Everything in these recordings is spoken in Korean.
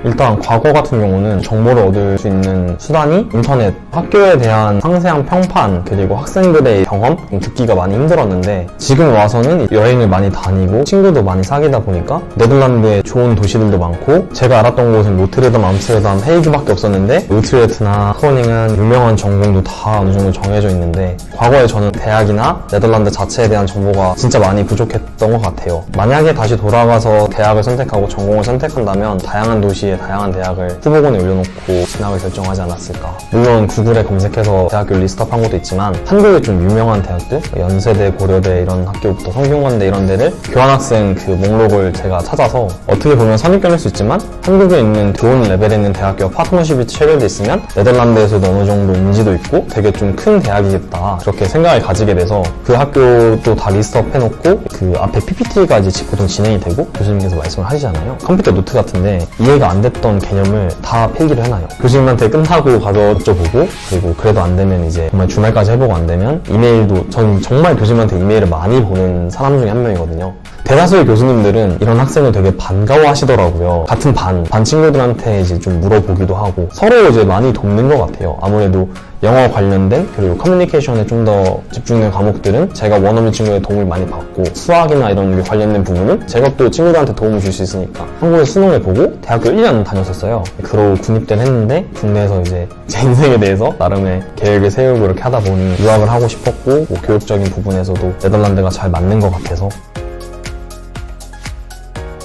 일단 과거 같은 경우는 정보를 얻을 수 있는 수단이 인터넷, 학교에 대한 상세한 평판, 그리고 학생들의 경험 듣기가 많이 힘들었는데 지금 와서는 여행을 많이 다니고 친구도 많이 사귀다 보니까 네덜란드에 좋은 도시들도 많고 제가 알았던 곳은 노트르담, 암스테르담, 헤이그밖에 없었는데 우트레트나 크로닝은 유명한 전공도 다 어느 정도 정해져 있는데 과거에 저는 대학이나 네덜란드 자체에 대한 정보가 진짜 많이 부족했던 것 같아요. 만약에 다시 돌아가서 대학을 선택하고 전공을 선택한다면 다양한 도시에 다양한 대학을 후보군에 올려놓고 진학을 결정하지 않았을까. 물론 구글에 검색해서 대학교 리스트업한 것도 있지만 한국의 좀 유명한 대학들, 연세대, 고려대 이런 학교부터 성균관대 이런 데를 교환학생 그 목록을 제가 찾아서 어떻게 보면 선입견일 수 있지만 한국에 있는 좋은 레벨에 있는 대학교와 파트너십이 체결돼 있으면 네덜란드에서도 어느 정도 인지도 있고 되게 좀 큰 대학이겠다 그렇게 생각을 가지게 돼서 그 학교도 다 리스트업 해놓고 그 앞에 PPT가 이제 보통 진행이 되고 교수님께서 말씀을 하시잖아요. 컴퓨터 노트 같은데 이해가 안 됐던 개념을 다 필기를 해놔요. 교수님한테 끝나고 가서 여쭤보고 그리고 그래도 안 되면 이제 정말 주말까지 해보고 안 되면 이메일도 전 정말 교수님한테 이메일을 많이 보는 사람 중에 한 명이거든요. 대다수의 교수님들은 이런 학생을 되게 반가워하시더라고요. 같은 반 친구들한테 이제 좀 물어보기도 하고 서로 이제 많이 돕는 것 같아요. 아무래도 영어 관련된 그리고 커뮤니케이션에 좀 더 집중된 과목들은 제가 원어민 친구의 도움을 많이 받고 수학이나 이런 관련된 부분은 제가 또 친구들한테 도움을 줄 수 있으니까 한국에 수능을 보고 대학교 1년 다녔었어요. 그러고 군입대를 했는데 국내에서 이제 제 인생에 대해서 나름의 계획을 세우고 이렇게 하다 보니 유학을 하고 싶었고 뭐 교육적인 부분에서도 네덜란드가 잘 맞는 것 같아서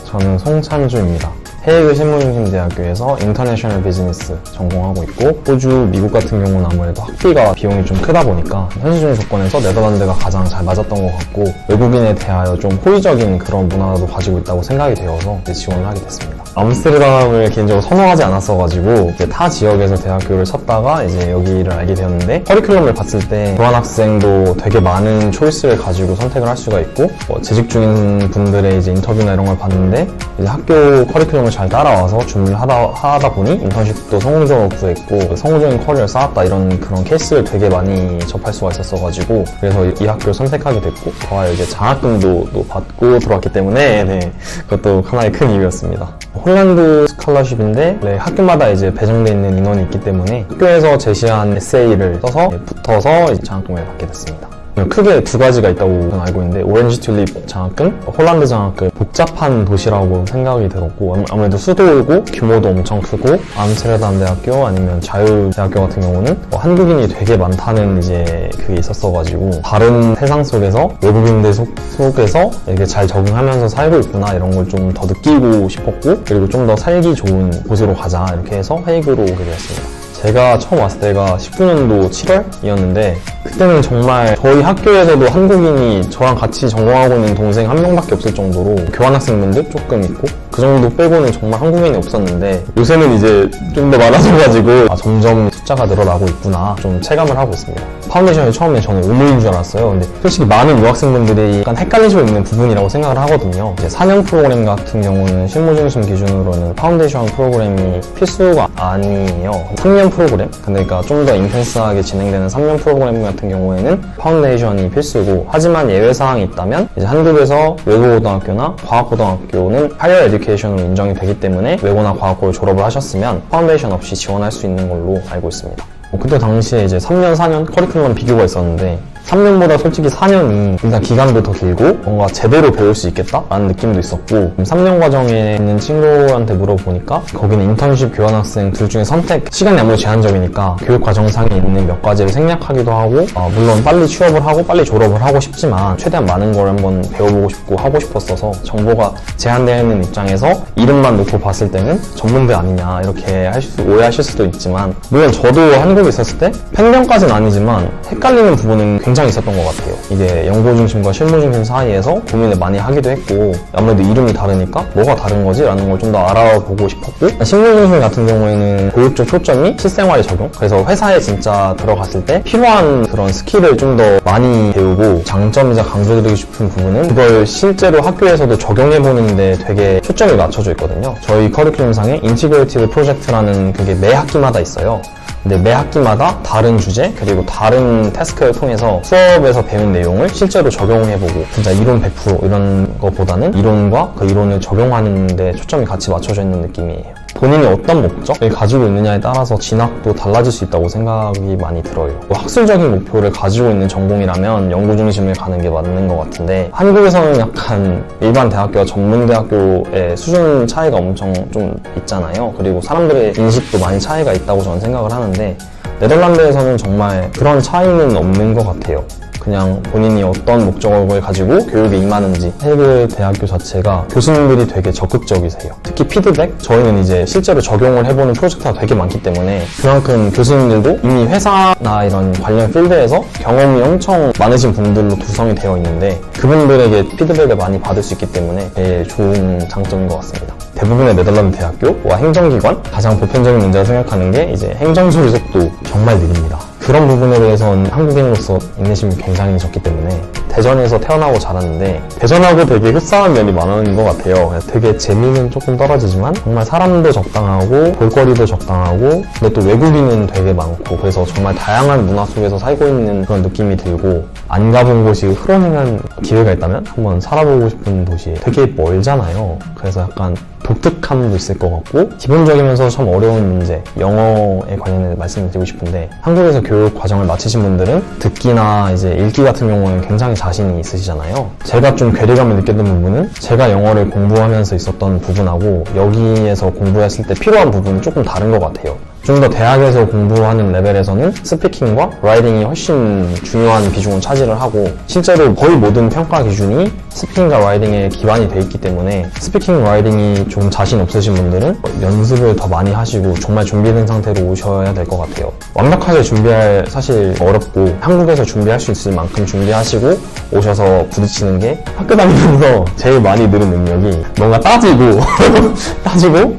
저는 송찬주입니다. 헤이그 실무중심대학교에서 인터내셔널 비즈니스 전공하고 있고 호주, 미국 같은 경우는 아무래도 학비가 비용이 좀 크다 보니까 현실적인 조건에서 네덜란드가 가장 잘 맞았던 것 같고 외국인에 대하여 좀 호의적인 그런 문화도 가지고 있다고 생각이 되어서 지원을 하게 됐습니다. 암스테르담을 개인적으로 선호하지 않았어가지고 이제 타 지역에서 대학교를 찾다가 이제 여기를 알게 되었는데 커리큘럼을 봤을 때 교환학생도 되게 많은 초이스를 가지고 선택을 할 수가 있고 재직 중인 분들의 이제 인터뷰나 이런 걸 봤는데 이제 학교 커리큘럼을 잘 따라와서 준비를 하다 보니 인턴십도 성공적으로 구했고 성공적인 커리어를 쌓았다 이런 그런 케이스를 되게 많이 접할 수가 있었어가지고 그래서 이 학교를 선택하게 됐고 더하여 이제 장학금도 또 받고 들어왔기 때문에 네, 그것도 하나의 큰 이유였습니다. 홀란드 스칼러십인데 네, 학교마다 이제 배정되어 있는 인원이 있기 때문에 학교에서 제시한 에세이를 써서 붙어서 장학금을 받게 됐습니다. 크게 두 가지가 있다고 저는 알고 있는데 오렌지 튤립 장학금, 홀란드 장학금 복잡한 도시라고 생각이 들었고 아무래도 수도이고 규모도 엄청 크고 암스테르담 대학교 아니면 자유대학교 같은 경우는 한국인이 되게 많다는 이제 그게 있었어가지고 다른 세상 속에서 외국인들 속에서 이렇게 잘 적응하면서 살고 있구나 이런 걸 좀 더 느끼고 싶었고 그리고 좀 더 살기 좋은 곳으로 가자 이렇게 해서 헤이그로 오게 되었습니다. 제가 처음 왔을 때가 19년도 7월이었는데 그때는 정말 저희 학교에서도 한국인이 저랑 같이 전공하고 있는 동생 한 명밖에 없을 정도로 교환학생분들 조금 있고 그 정도 빼고는 정말 한국인이 없었는데 요새는 이제 좀 더 많아져가지고 점점 숫자가 늘어나고 있구나 좀 체감을 하고 있습니다. 파운데이션이 처음에 저는 의무인 줄 알았어요. 근데 솔직히 많은 유학생분들이 약간 헷갈리시고 있는 부분이라고 생각을 하거든요. 이제 4년 프로그램 같은 경우는 실무중심 기준으로는 파운데이션 프로그램이 필수가 아니에요. 3년 프로그램, 그러니까 좀 더 인텐스하게 진행되는 3년 프로그램 같은 경우에는 파운데이션이 필수고 하지만 예외사항이 있다면 이제 한국에서 외국고등학교나 과학고등학교는 하이어 에듀케이션으로 인정이 되기 때문에 외고나 과학고를 졸업을 하셨으면 파운데이션 없이 지원할 수 있는 걸로 알고 있습니다. 그때 당시에 이제 3년, 4년 커리큘럼 비교가 있었는데 3년보다 솔직히 4년이 일단 기간도 더 길고 뭔가 제대로 배울 수 있겠다라는 느낌도 있었고 3년 과정에 있는 친구한테 물어보니까 거기는 인턴십, 교환학생 둘 중에 선택 시간이 아무래도 제한적이니까 교육 과정상에 있는 몇 가지를 생략하기도 하고 물론 빨리 취업을 하고 빨리 졸업을 하고 싶지만 최대한 많은 걸 한번 배워보고 싶고 하고 싶었어서 정보가 제한되어 있는 입장에서 이름만 놓고 봤을 때는 전문대 아니냐 이렇게 오해하실 수도 있지만 물론 저도 한국에 있었을 때 팽병까지는 아니지만 헷갈리는 부분은 굉장히 있었던 것 같아요. 이게 연고 중심과 실무 중심 사이에서 고민을 많이 하기도 했고 아무래도 이름이 다르니까 뭐가 다른 거지? 라는 걸 좀 더 알아보고 싶었고 실무 중심 같은 경우에는 교육적 초점이 실생활에 적용 그래서 회사에 진짜 들어갔을 때 필요한 그런 스킬을 좀 더 많이 배우고 장점이자 강조드리고 싶은 부분은 그걸 실제로 학교에서도 적용해보는데 되게 초점이 맞춰져 있거든요. 저희 커리큘럼상에 인티그레이티드 프로젝트라는 그게 매 학기마다 있어요. 근데 매 학기마다 다른 주제 그리고 다른 태스크를 통해서 수업에서 배운 내용을 실제로 적용해보고 진짜 이론 100% 이런 것보다는 이론과 그 이론을 적용하는 데 초점이 같이 맞춰져 있는 느낌이에요. 본인이 어떤 목적을 가지고 있느냐에 따라서 진학도 달라질 수 있다고 생각이 많이 들어요. 학술적인 목표를 가지고 있는 전공이라면 연구 중심을 가는 게 맞는 것 같은데, 한국에서는 약간 일반 대학교와 전문대학교의 수준 차이가 엄청 좀 있잖아요. 그리고 사람들의 인식도 많이 차이가 있다고 저는 생각을 하는데, 네덜란드에서는 정말 그런 차이는 없는 것 같아요. 그냥 본인이 어떤 목적을 가지고 교육에 임하는지. 헤이그 대학교 자체가 교수님들이 되게 적극적이세요. 특히 피드백? 저희는 이제 실제로 적용을 해보는 프로젝트가 되게 많기 때문에 그만큼 교수님들도 이미 회사나 이런 관련 필드에서 경험이 엄청 많으신 분들로 구성이 되어 있는데, 그분들에게 피드백을 많이 받을 수 있기 때문에 제일 좋은 장점인 것 같습니다. 대부분의 네덜란드 대학교와 행정기관, 가장 보편적인 문제라 생각하는 게 이제 행정처리 속도 정말 느립니다. 그런 부분에 대해서는 한국인으로서 인내심이 굉장히 적기 때문에 대전에서 태어나고 자랐는데, 대전하고 되게 흡사한 면이 많은 것 같아요. 되게 재미는 조금 떨어지지만 정말 사람도 적당하고 볼거리도 적당하고, 근데 또 외국인은 되게 많고, 그래서 정말 다양한 문화 속에서 살고 있는 그런 느낌이 들고, 안 가본 곳이 흐릿한 기회가 있다면 한번 살아보고 싶은 도시. 되게 멀잖아요. 그래서 약간 독특함도 있을 것 같고, 기본적이면서 참 어려운 문제, 영어에 관련해서 말씀을 드리고 싶은데, 한국에서 교육 과정을 마치신 분들은 듣기나 이제 읽기 같은 경우는 굉장히 자신이 있으시잖아요. 제가 좀 괴리감을 느꼈던 부분은, 제가 영어를 공부하면서 있었던 부분하고 여기에서 공부했을 때 필요한 부분이 조금 다른 것 같아요. 좀 더 대학에서 공부하는 레벨에서는 스피킹과 라이팅이 훨씬 중요한 비중을 차지를 하고, 실제로 거의 모든 평가 기준이 스피킹과 라이팅에 기반이 돼 있기 때문에, 스피킹, 라이팅이 좀 자신 없으신 분들은 연습을 더 많이 하시고 정말 준비된 상태로 오셔야 될 것 같아요. 완벽하게 준비할 사실 어렵고, 한국에서 준비할 수 있을 만큼 준비하시고 오셔서 부딪히는 게, 학교 다니면서 제일 많이 늘은 능력이 뭔가 따지고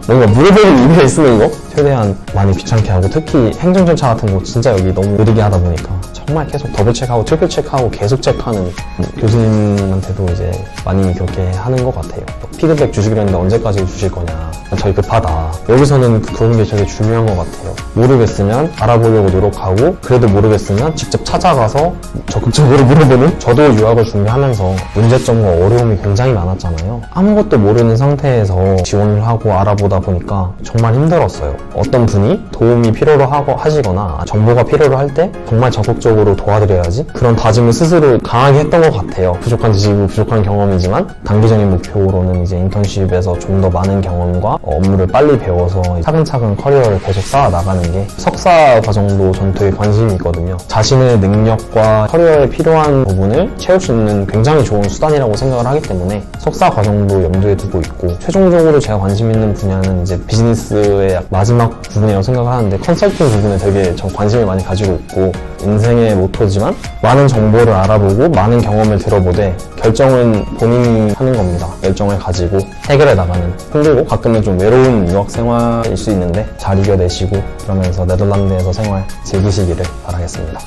뭔가 물어보는 의미가 있는 거, 최대한 많이 귀찮게 하고, 특히 행정절차 같은 거 진짜 여기 너무 느리게 하다 보니까 정말 계속 더블 체크하고 트리플 체크하고 계속 체크하는, 교수님한테도 이제 많이 그렇게 하는 것 같아요. 피드백 주시기로 했는데 언제까지 주실 거냐, 저희 급하다. 여기서는 그런 게 되게 중요한 것 같아요. 모르겠으면 알아보려고 노력하고, 그래도 모르겠으면 직접 찾아가서 적극적으로 물어보는. 저도 유학을 준비하면서 문제점과 어려움이 굉장히 많았잖아요. 아무것도 모르는 상태에서 지원을 하고 알아보다 보니까 정말 힘들었어요. 어떤 분이 도움이 필요로 하시거나 정보가 필요로 할 때 정말 적극적으로 도와드려야지, 그런 다짐을 스스로 강하게 했던 것 같아요. 부족한 지식이고 부족한 경험이지만 단기적인 목표로는 이제 인턴십에서 좀 더 많은 경험과 업무를 빨리 배워서 차근차근 커리어를 계속 쌓아 나가는 게, 석사 과정도 전 되게 관심이 있거든요. 자신의 능력과 커리어에 필요한 부분을 채울 수 있는 굉장히 좋은 수단이라고 생각을 하기 때문에 석사 과정도 염두에 두고 있고, 최종적으로 제가 관심 있는 분야는 이제 비즈니스의 마지막 부분이라고 생각을 하는데, 컨설팅 부분에 되게 전 관심을 많이 가지고 있고, 인생의 모토지만 많은 정보를 알아보고 많은 경험을 들어보되 결정은 본인이 하는 겁니다. 열정을 가지고 해결해 나가는, 힘들고 가끔은 좀 외로운 유학 생활일 수 있는데 잘 이겨내시고, 그러면서 네덜란드에서 생활 즐기시기를 바라겠습니다.